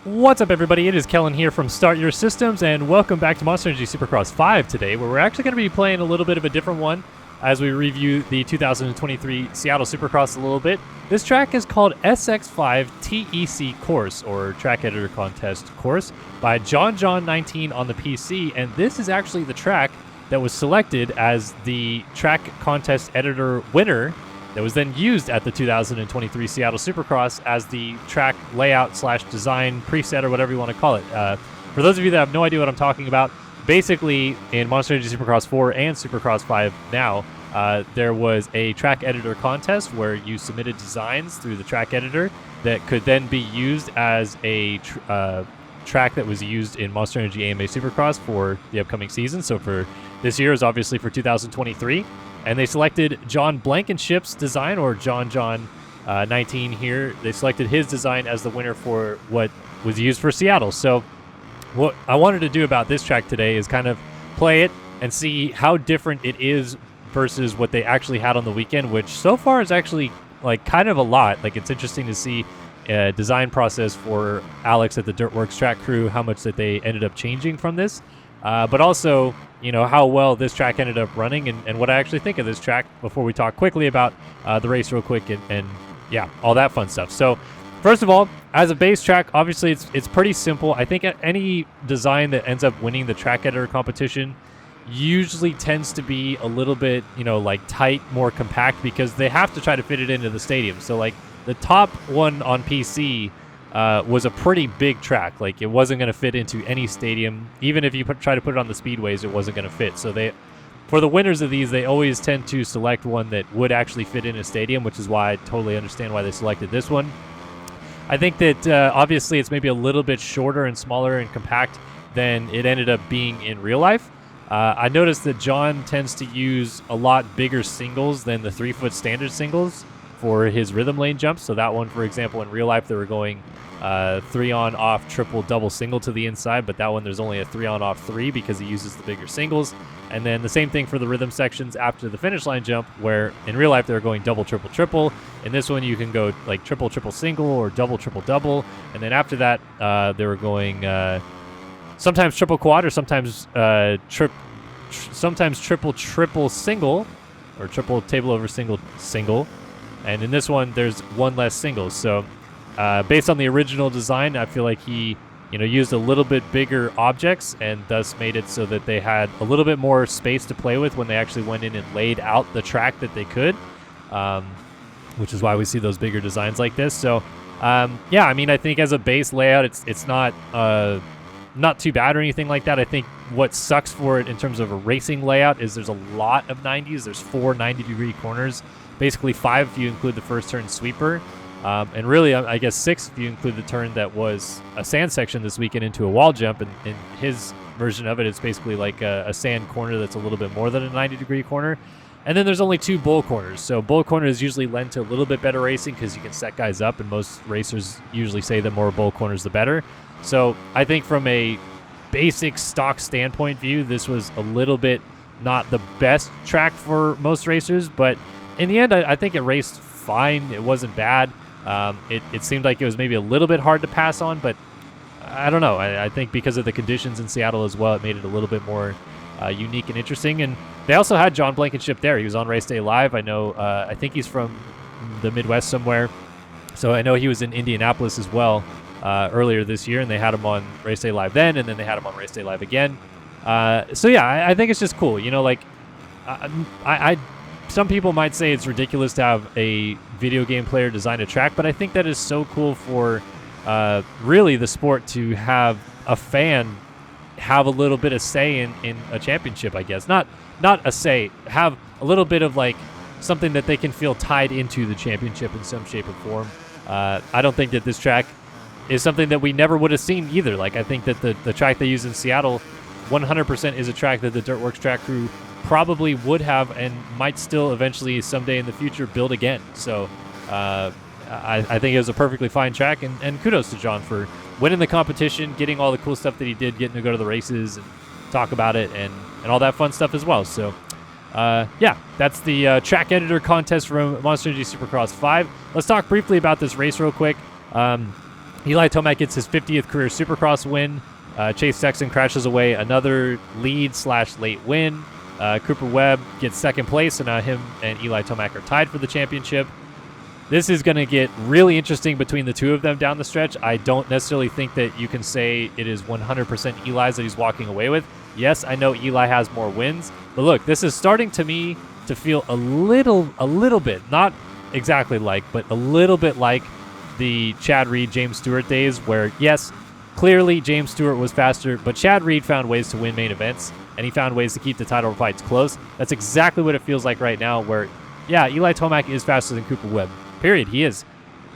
What's up, everybody? It is Kellen here from Start Your Systems, and welcome back to Monster Energy Supercross 5 today, where we're actually going to be playing a little bit of a different one as we review the 2023 Seattle Supercross a little bit. This track is called SX5 TEC Course, or Track Editor Contest Course, by John19 on the PC, and this is actually the track that was selected as the Track Contest Editor winner that was then used at the 2023 Seattle Supercross as the track layout / design preset, or whatever you want to call it. For those of you that have no idea what I'm talking about, basically in Monster Energy Supercross 4 and Supercross 5 now, there was a track editor contest where you submitted designs through the track editor that could then be used as a track that was used in Monster Energy AMA Supercross for the upcoming season. So for this year is obviously for 2023. And they selected John Blankenship's design, or John19 here. They selected his design as the winner for what was used for Seattle. So what I wanted to do about this track today is kind of play it and see how different it is versus what they actually had on the weekend, which so far is actually like kind of a lot. Like, it's interesting to see a design process for Alex at the Dirtworks track crew, how much that they ended up changing from this. But also, you know, how well this track ended up running and what I actually think of this track before we talk quickly about the race real quick and yeah, all that fun stuff. So first of all, as a base track, obviously it's pretty simple. I think any design that ends up winning the track editor competition usually tends to be a little bit, you know, like tight, more compact, because they have to try to fit it into the stadium. So like the top one on PC was a pretty big track. Like, it wasn't going to fit into any stadium. Even if you try to put it on the speedways, it wasn't going to fit. So for the winners of these, they always tend to select one that would actually fit in a stadium, which is why I totally understand why they selected this one. I think that obviously it's maybe a little bit shorter and smaller and compact than it ended up being in real life. I noticed that John tends to use a lot bigger singles than the 3-foot standard singles for his rhythm lane jumps. So that one, for example, in real life, they were going 3 on off triple double single to the inside, but that one there's only a 3 on off 3 because he uses the bigger singles. And then the same thing for the rhythm sections after the finish line jump, where in real life they're going double triple triple. In this one you can go like triple triple single or double triple double, and then after that they were going sometimes triple quad, or sometimes sometimes triple triple single, or triple table over single. And in this one, there's one less single. So based on the original design, I feel like he, you know, used a little bit bigger objects and thus made it so that they had a little bit more space to play with when they actually went in and laid out the track that they could, which is why we see those bigger designs like this. So yeah, I mean, I think as a base layout, it's not too bad or anything like that. I think what sucks for it in terms of a racing layout is there's a lot of 90s. There's 4 90-degree corners. Basically 5 if you include the first turn sweeper. And really, I guess 6 if you include the turn that was a sand section this weekend into a wall jump. And in his version of it, it's basically like a sand corner that's a little bit more than a 90-degree corner. And then there's only 2 bull corners. So bull corners usually lend to a little bit better racing because you can set guys up, and most racers usually say the more bull corners, the better. So I think from a basic stock standpoint view, this was a little bit not the best track for most racers, but in the end, I think it raced fine. It wasn't bad. It seemed like it was maybe a little bit hard to pass on, but I don't know. I think because of the conditions in Seattle as well, it made it a little bit more unique and interesting. And they also had John Blankenship there. He was on Race Day Live. I know. I think he's from the Midwest somewhere. So I know he was in Indianapolis as well earlier this year, and they had him on Race Day Live then, and then they had him on Race Day Live again. So yeah, I think it's just cool. You know, like some people might say it's ridiculous to have a video game player design a track, but I think that is so cool for really the sport to have a fan have a little bit of say in a championship, I guess. Not a say, have a little bit of like something that they can feel tied into the championship in some shape or form. I don't think that this track is something that we never would have seen either. Like, I think that the track they use in Seattle 100% is a track that the Dirtworks track crew probably would have and might still eventually someday in the future build again. So I think it was a perfectly fine track, and kudos to John for winning the competition, getting all the cool stuff that he did, getting to go to the races and talk about it and all that fun stuff as well. So yeah, that's the track editor contest from Monster Energy Supercross 5. Let's talk briefly about this race real quick. Eli Tomac gets his 50th career Supercross win. Chase Sexton crashes away another lead/late win. Cooper Webb gets second place, and now him and Eli Tomac are tied for the championship. This is going to get really interesting between the two of them down the stretch. I don't necessarily think that you can say it is 100% Eli's that he's walking away with. Yes, I know Eli has more wins, but look, this is starting to me to feel a little bit, not exactly like, but a little bit like the Chad Reed, James Stewart days where, yes, clearly James Stewart was faster, but Chad Reed found ways to win main events, and he found ways to keep the title fights close. That's exactly what it feels like right now where, yeah, Eli Tomac is faster than Cooper Webb. Period. He is.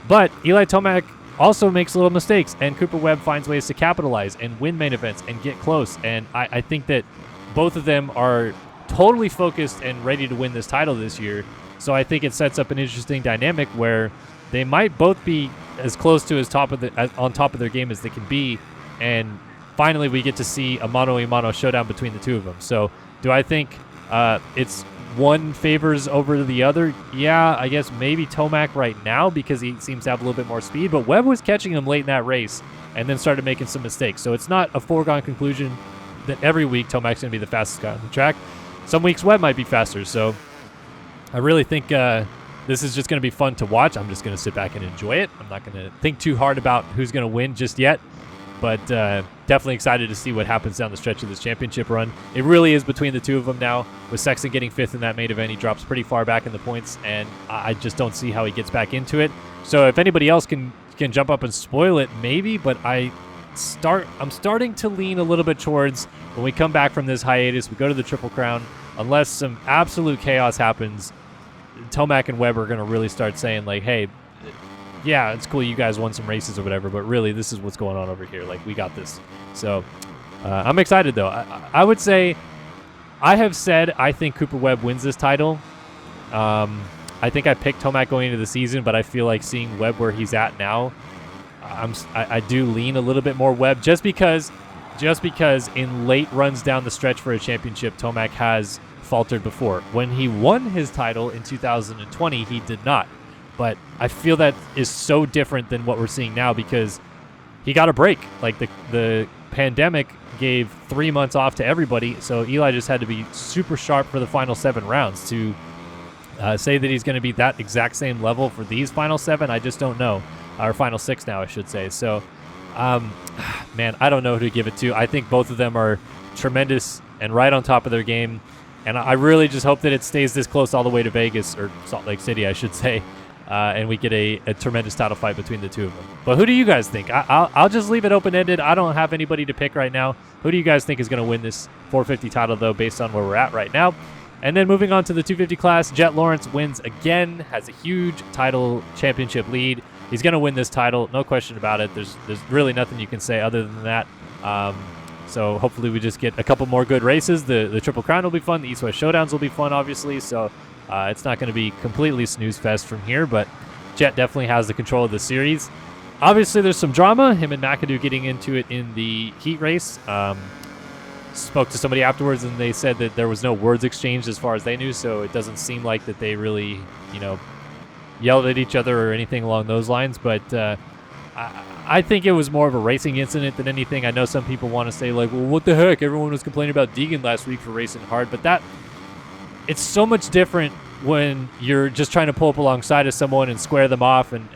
But Eli Tomac also makes little mistakes, and Cooper Webb finds ways to capitalize and win main events and get close. And I think that both of them are totally focused and ready to win this title this year. So I think it sets up an interesting dynamic where they might both be as close to on top of their game as they can be. And finally, we get to see a mano-a-mano showdown between the two of them. So do I think it's one favors over the other? Yeah, I guess maybe Tomac right now because he seems to have a little bit more speed, but Webb was catching him late in that race and then started making some mistakes. So it's not a foregone conclusion that every week Tomac's going to be the fastest guy on the track. Some weeks Webb might be faster. So I really think this is just going to be fun to watch. I'm just going to sit back and enjoy it. I'm not going to think too hard about who's going to win just yet, but definitely excited to see what happens down the stretch of this championship run. It really is between the two of them now. With Sexton getting 5th in that main event, he drops pretty far back in the points, and I just don't see how he gets back into it. So if anybody else can jump up and spoil it, maybe, but I'm starting to lean a little bit towards when we come back from this hiatus, we go to the Triple Crown, unless some absolute chaos happens, Tomac and Webb are going to really start saying, like, hey, yeah, it's cool you guys won some races or whatever, but really this is what's going on over here. Like, we got this. So I'm excited, though. I would say I have said I think Cooper Webb wins this title. I think I picked Tomac going into the season, but I feel like seeing Webb where he's at now, I do lean a little bit more Webb just because in late runs down the stretch for a championship, Tomac has faltered before. When he won his title in 2020, he did not. But I feel that is so different than what we're seeing now because he got a break. Like the pandemic gave 3 months off to everybody, so Eli just had to be super sharp for the final 7 rounds. To say that he's going to be that exact same level for these final 7, I just don't know. Or final 6 now, I should say. So, man, I don't know who to give it to. I think both of them are tremendous and right on top of their game. And I really just hope that it stays this close all the way to Vegas, or Salt Lake City, I should say. And we get a tremendous title fight between the two of them. But who do you guys think? I'll just leave it open-ended. I don't have anybody to pick right now. Who do you guys think is going to win this 450 title, though, based on where we're at right now? And then moving on to the 250 class, Jet Lawrence wins again, has a huge title championship lead. He's going to win this title, no question about it. There's really nothing you can say other than that. So hopefully we just get a couple more good races. The Triple Crown will be fun. The East-West Showdowns will be fun, obviously. So it's not going to be completely snooze fest from here, but Jet definitely has the control of the series. Obviously, there's some drama. Him and McAdoo getting into it in the heat race. Spoke to somebody afterwards, and they said that there was no words exchanged as far as they knew, so it doesn't seem like that they really, yelled at each other or anything along those lines. But I think it was more of a racing incident than anything. I know some people want to say, like, well, what the heck? Everyone was complaining about Deegan last week for racing hard, but it's so much different when you're just trying to pull up alongside of someone and square them off and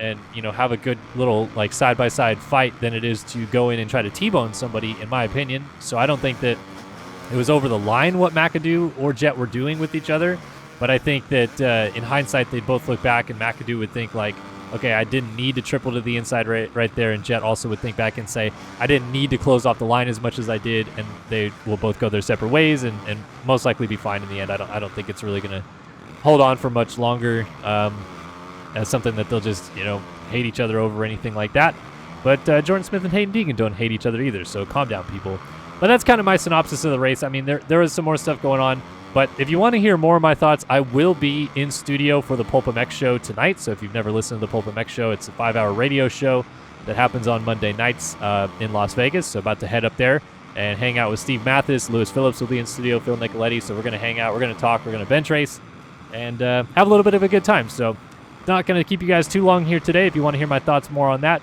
have a good little like side-by-side fight than it is to go in and try to T-bone somebody, in my opinion. So I don't think that it was over the line what McAdoo or Jet were doing with each other, but I think that in hindsight they'd both look back and McAdoo would think like, okay, I didn't need to triple to the inside right there, and Jet also would think back and say, I didn't need to close off the line as much as I did, and they will both go their separate ways and most likely be fine in the end. I don't think it's really going to hold on for much longer as something that they'll just, hate each other over or anything like that. But Jordan Smith and Hayden Deegan don't hate each other either, so calm down, people. But that's kind of my synopsis of the race. I mean, there is some more stuff going on. But if you want to hear more of my thoughts, I will be in studio for the Pulp MX show tonight. So if you've never listened to the Pulp MX show, it's a 5-hour radio show that happens on Monday nights in Las Vegas. So about to head up there and hang out with Steve Mathis. Lewis Phillips will be in studio, Phil Nicoletti. So we're going to hang out, we're going to talk, we're going to bench race, and have a little bit of a good time. So not going to keep you guys too long here today. If you want to hear my thoughts more on that,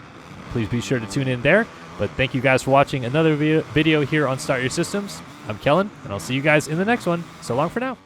please be sure to tune in there. But thank you guys for watching another video here on Start Your Systems. I'm Kellen, and I'll see you guys in the next one. So long for now.